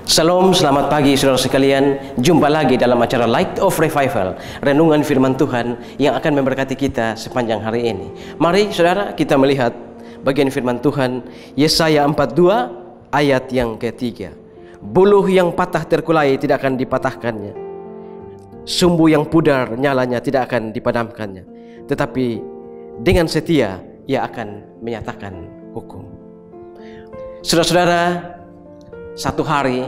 Shalom, selamat pagi saudara sekalian. Jumpa lagi dalam acara Light of Revival, renungan firman Tuhan yang akan memberkati kita sepanjang hari ini. Mari saudara kita melihat bagian firman Tuhan Yesaya 42 ayat yang ketiga. Buluh yang patah terkulai tidak akan dipatahkannya, sumbu yang pudar nyalanya tidak akan dipadamkannya, tetapi dengan setia ia akan menyatakan hukum. Saudara-saudara, satu hari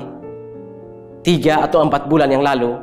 3 atau 4 bulan yang lalu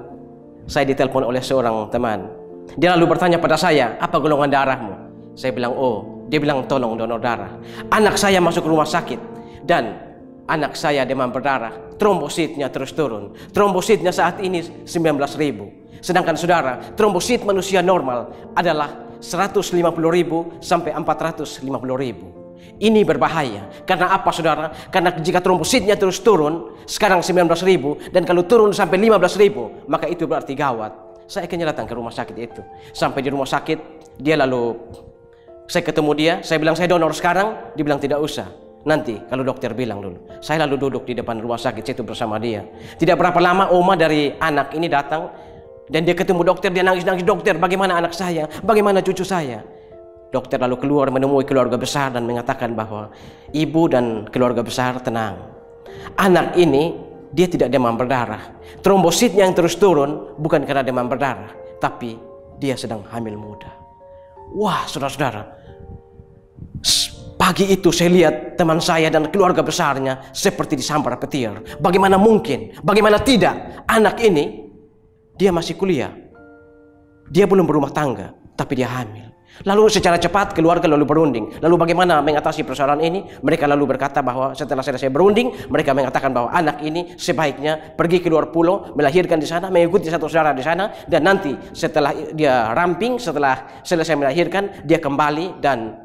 saya ditelepon oleh seorang teman. Dia lalu bertanya pada saya, apa golongan darahmu? Saya bilang, oh. Dia bilang, tolong donor darah. Anak saya masuk rumah sakit dan anak saya demam berdarah. Trombositnya terus turun. Trombositnya saat ini 19.000. Sedangkan saudara, trombosit manusia normal adalah 150.000 sampai 450.000. Ini berbahaya. Karena apa saudara? Karena jika trombositnya terus turun, sekarang 19.000, dan kalau turun sampai 15.000, maka itu berarti gawat. Saya akhirnya datang ke rumah sakit itu. Sampai di rumah sakit, dia lalu, saya ketemu dia, saya bilang saya donor sekarang, dia bilang tidak usah. Nanti kalau dokter bilang dulu. Saya lalu duduk di depan rumah sakit itu bersama dia. Tidak berapa lama oma dari anak ini datang, dan dia ketemu dokter, dia nangis-nangis, dokter bagaimana anak saya, bagaimana cucu saya. Dokter lalu keluar menemui keluarga besar dan mengatakan bahwa ibu dan keluarga besar tenang. Anak ini dia tidak demam berdarah. Trombositnya yang terus turun bukan karena demam berdarah, tapi dia sedang hamil muda. Wah saudara-saudara, pagi itu saya lihat teman saya dan keluarga besarnya seperti disambar petir. Bagaimana mungkin, bagaimana tidak, anak ini dia masih kuliah, dia belum berumah tangga, tapi dia hamil. Lalu secara cepat keluarga lalu berunding. Lalu bagaimana mengatasi persoalan ini? Mereka lalu berkata bahwa setelah selesai berunding, mereka mengatakan bahwa anak ini sebaiknya pergi ke luar pulau, melahirkan di sana, mengikuti satu saudara di sana, dan nanti setelah dia ramping, setelah selesai melahirkan, dia kembali dan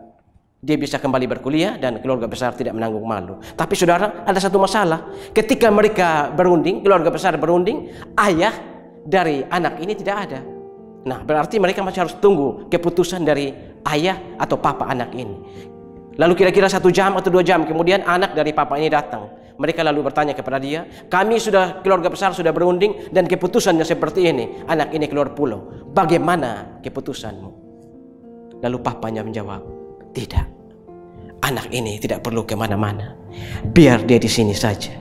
dia bisa kembali berkuliah dan keluarga besar tidak menanggung malu. Tapi saudara, ada satu masalah. Ketika mereka berunding, keluarga besar berunding, ayah dari anak ini tidak ada. Nah, berarti mereka masih harus tunggu keputusan dari ayah atau papa anak ini. Lalu kira-kira 1 jam atau 2 jam kemudian anak dari papa ini datang. Mereka lalu bertanya kepada dia, kami sudah, keluarga besar sudah berunding dan keputusannya seperti ini. Anak ini keluar pulau. Bagaimana keputusanmu? Lalu papanya menjawab, tidak. Anak ini tidak perlu kemana-mana. Biar dia di sini saja.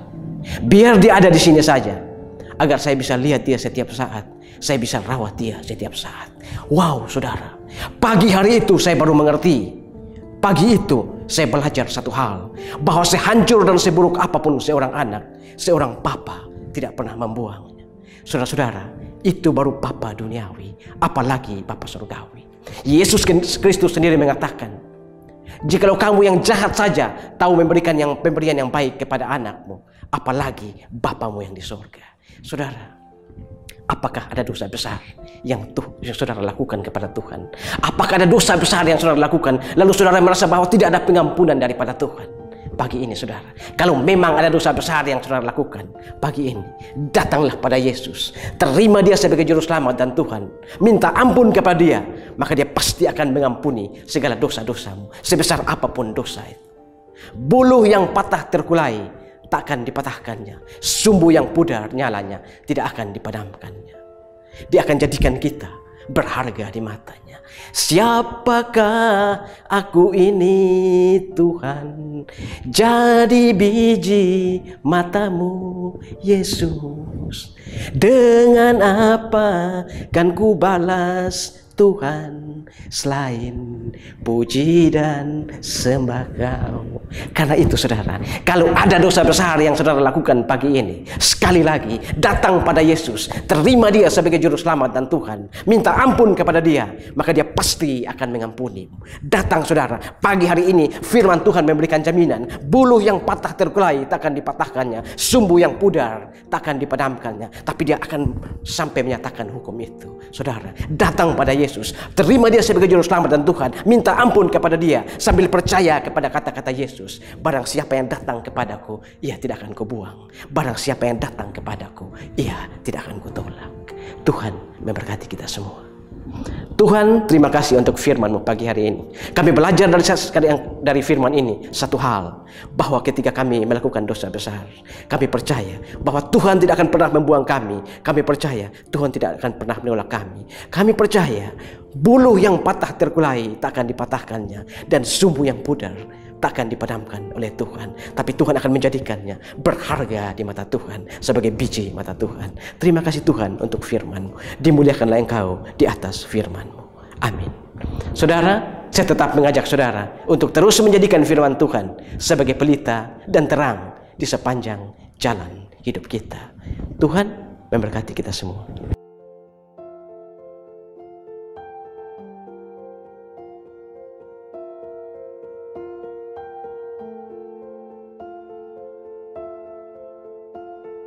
Biar dia ada di sini saja. Agar saya bisa lihat dia setiap saat. Saya bisa rawat dia setiap saat. Wow saudara, pagi hari itu saya baru mengerti. Pagi itu saya belajar satu hal, bahwa sehancur dan seburuk apapun seorang anak, seorang papa tidak pernah membuangnya. Saudara-saudara, itu baru papa duniawi, apalagi papa surgawi. Yesus Kristus sendiri mengatakan, jikalau kamu yang jahat saja tahu memberikan pemberian yang baik kepada anakmu, apalagi Bapamu yang di surga. Saudara, apakah ada dosa besar yang saudara lakukan kepada Tuhan? Apakah ada dosa besar yang saudara lakukan lalu saudara merasa bahwa tidak ada pengampunan daripada Tuhan? Pagi ini saudara, kalau memang ada dosa besar yang saudara lakukan, pagi ini datanglah pada Yesus, terima dia sebagai juru selamat dan Tuhan, minta ampun kepada dia, maka dia pasti akan mengampuni segala dosa-dosamu, sebesar apapun dosa itu. Buluh yang patah terkulai takkan dipatahkannya, sumbu yang pudar nyalanya tidak akan dipadamkannya. Dia akan jadikan kita berharga di matanya. Siapakah aku ini Tuhan, jadi biji matamu Yesus. Dengan apa kan ku balas Tuhan selain puji dan sembah Kau. Karena itu saudara, kalau ada dosa besar yang saudara lakukan pagi ini, sekali lagi datang pada Yesus, terima dia sebagai juru selamat dan Tuhan, minta ampun kepada dia, maka dia pasti akan mengampuni. Datang saudara, pagi hari ini firman Tuhan memberikan jaminan, buluh yang patah terkulai takkan dipatahkannya, sumbu yang pudar takkan dipadamkannya, tapi dia akan sampai menyatakan hukum itu. Saudara, datang pada Yesus, terima dia sebagai juru selamat dan Tuhan, minta ampun kepada dia sambil percaya kepada kata-kata Yesus. Barang siapa yang datang kepadaku, ia tidak akan kubuang. Barang siapa yang datang kepadaku, ia tidak akan kutolak. Tuhan memberkati kita semua. Tuhan, terima kasih untuk firman-Mu pagi hari ini. Kami belajar dari firman ini satu hal, bahwa ketika kami melakukan dosa besar, kami percaya bahwa Tuhan tidak akan pernah membuang kami. Kami percaya Tuhan tidak akan pernah menolak kami. Kami percaya buluh yang patah terkulai tak akan dipatahkannya, dan sumbu yang pudar takkan dipadamkan oleh Tuhan. Tapi Tuhan akan menjadikannya berharga di mata Tuhan, sebagai biji mata Tuhan. Terima kasih Tuhan untuk firman-Mu. Dimuliakanlah Engkau di atas firman-Mu. Amin. Saudara, saya tetap mengajak saudara untuk terus menjadikan firman Tuhan sebagai pelita dan terang di sepanjang jalan hidup kita. Tuhan memberkati kita semua.